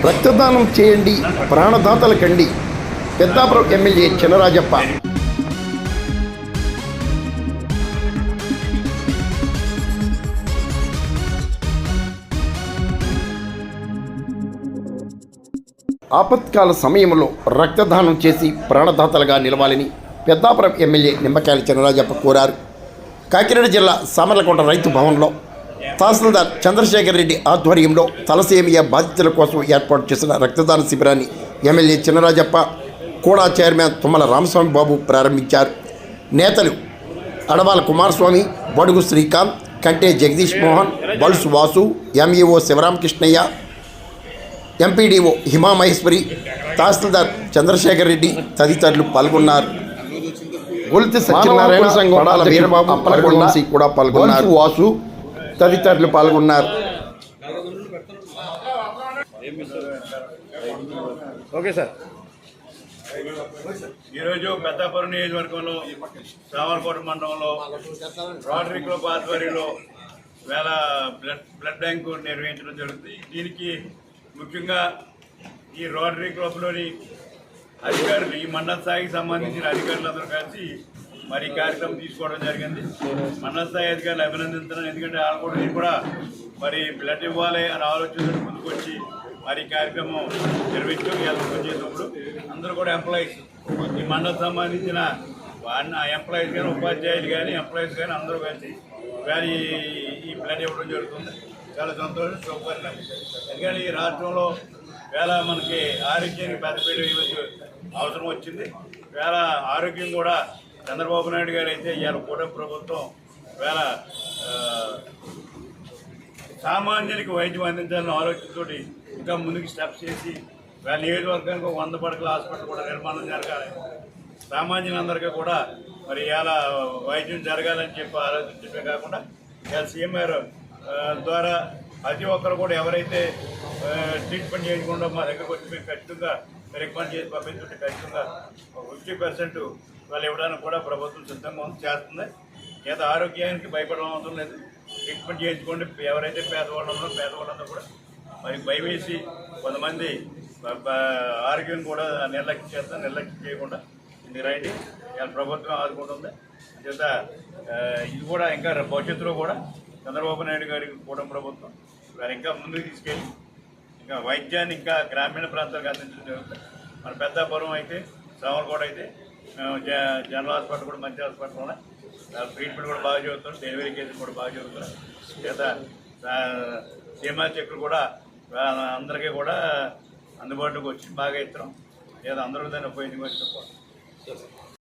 రక్తదానం చేయండి, ప్రాణదాతలకండి. పెద్దాపురం ఎమ్మెల్యే చినరాజప్ప. ఆపత్కాల సమయంలో రక్తదానం చేసి ప్రాణదాతలుగా నిలవాలని పెద్దాపురం ఎమ్మెల్యే నిమ్మకాయల చినరాజప్ప కోరారు. కాకినాడ జిల్లా సామర్లకోట రైతు భవన్లో తహసీల్దార్ చంద్రశేఖర్ రెడ్డి ఆధ్వర్యంలో తలసేమియా బాధితుల కోసం ఏర్పాటు చేసిన రక్తదాన శిబిరాన్ని ఎమ్మెల్యే చినరాజప్ప, కూడా చైర్మన్ తుమ్మల రామస్వామి బాబు ప్రారంభించారు. నేతలు అడవాల కుమారస్వామి, బడుగు శ్రీకాంత్, కంటే జగదీష్ మోహన్, బల్సు వాసు, ఎంఈఓ శివరామకృష్ణయ్య, ఎంపీడీఓ హిమా మహేశ్వరి, తహసీల్దార్ చంద్రశేఖర్ రెడ్డి తదితరులు పాల్గొన్నారు. గొలితి సత్యనారాయణ సంఘం పడాల వీరబాబు అప్పలకొండ కూడా పాల్గొన్నారు. వాసు తదితరులు పాల్గొన్నారు. Okay sir. ఈరోజు పెద్దాపురం నియోజకవర్గంలో సామర్లకోట మండలంలో రోటరీ క్లబ్ ఆధ్వర్యంలో వేళ బ్లడ్ బ్యాంకు నిర్వహించడం జరుగుతుంది. దీనికి ముఖ్యంగా ఈ రోటరీ క్లబ్లోని అధికారులు, ఈ మండల స్థాయికి సంబంధించిన అధికారులందరూ కలిసి మరి ఈ కార్యక్రమం తీసుకోవడం జరిగింది. మండల స్థాయి అధికారులు అభినందించడం, ఎందుకంటే వాళ్ళు కూడా మరి బ్లడ్ ఇవ్వాలి అని ఆలోచన ముందుకొచ్చి మరి ఈ కార్యక్రమం నిర్వహించడం చేసినప్పుడు అందరూ కూడా ఎంప్లాయీస్, ఈ మండలం సంబంధించిన ఎంప్లాయీస్ కానీ, ఉపాధ్యాయులు కానీ, ఎంప్లాయీస్ కానీ అందరూ కలిసి కానీ ఈ బ్లడ్ ఇవ్వడం జరుగుతుంది. చాలా సంతోషం, శుభపరిణామం. ఎందుకంటే ఈ రాష్ట్రంలో వేళ మనకి ఆరోగ్యానికి పెద్దపీట అవసరం వచ్చింది. వేళ ఆరోగ్యం కూడా చంద్రబాబు నాయుడు గారు అయితే ఇవాళ కూటమి ప్రభుత్వం వేళ సామాన్యునికి వైద్యం అందించాలని ఆలోచనతోటి ఇంకా ముందుకు స్టెప్స్ చేసి వేళ నియోజకవర్గానికి 100 పడకల హాస్పిటల్ కూడా నిర్మాణం జరగాలి, సామాన్యులందరికీ కూడా మరి ఇవాళ వైద్యం జరగాలని చెప్పి ఆలోచించడమే కాకుండా ఇవాళ సీఎం గారు ద్వారా ప్రతి ఒక్కరు కూడా ఎవరైతే ట్రీట్మెంట్ చేయకుండా మా దగ్గరకు వచ్చి మేము ఖచ్చితంగా రికమెండ్ చేసి పంపించుకుంటే ఖచ్చితంగా 50% వాళ్ళు ఇవ్వడానికి కూడా ప్రభుత్వం సిద్ధంగా చేస్తుంది. ఏదో ఆరోగ్యానికి భయపడడం అవసరం లేదు, ట్రీట్మెంట్ చేయించుకోండి. ఎవరైతే పేదవాళ్ళందరూ కూడా మరి భయవేసి కొంతమంది ఆరోగ్యం కూడా నిర్లక్ష్యం చేస్తారు. నిర్లక్ష్యం చేయకుండా ఇది రైట్ ఇవాళ ప్రభుత్వం ఆదుకుంటుంది. చేత ఇది కూడా ఇంకా భవిష్యత్తులో కూడా చంద్రబాబు నాయుడు గారి కూటమి ప్రభుత్వం వారు ఇంకా ముందుకు తీసుకెళ్ళి ఇంకా వైద్యాన్ని ఇంకా గ్రామీణ ప్రాంతాలకు అందించడం జరుగుతుంది. మన పెద్దాపురం అయితే, సామర్లకోట అయితే జనరల్ హాస్పిటల్ కూడా మంచి హాస్పిటల్ ఉన్నాయి. ట్రీట్మెంట్ కూడా బాగా జరుగుతుంది, డెలివరీ కేసులు కూడా బాగా జరుగుతున్నాయి. చేత సీమా చెక్కులు కూడా అందరికీ కూడా అందుబాటులోకి వచ్చి బాగా ఇస్తున్నాం. లేదా అందరూ దాన్ని ఉపయోగించుకోవాలి.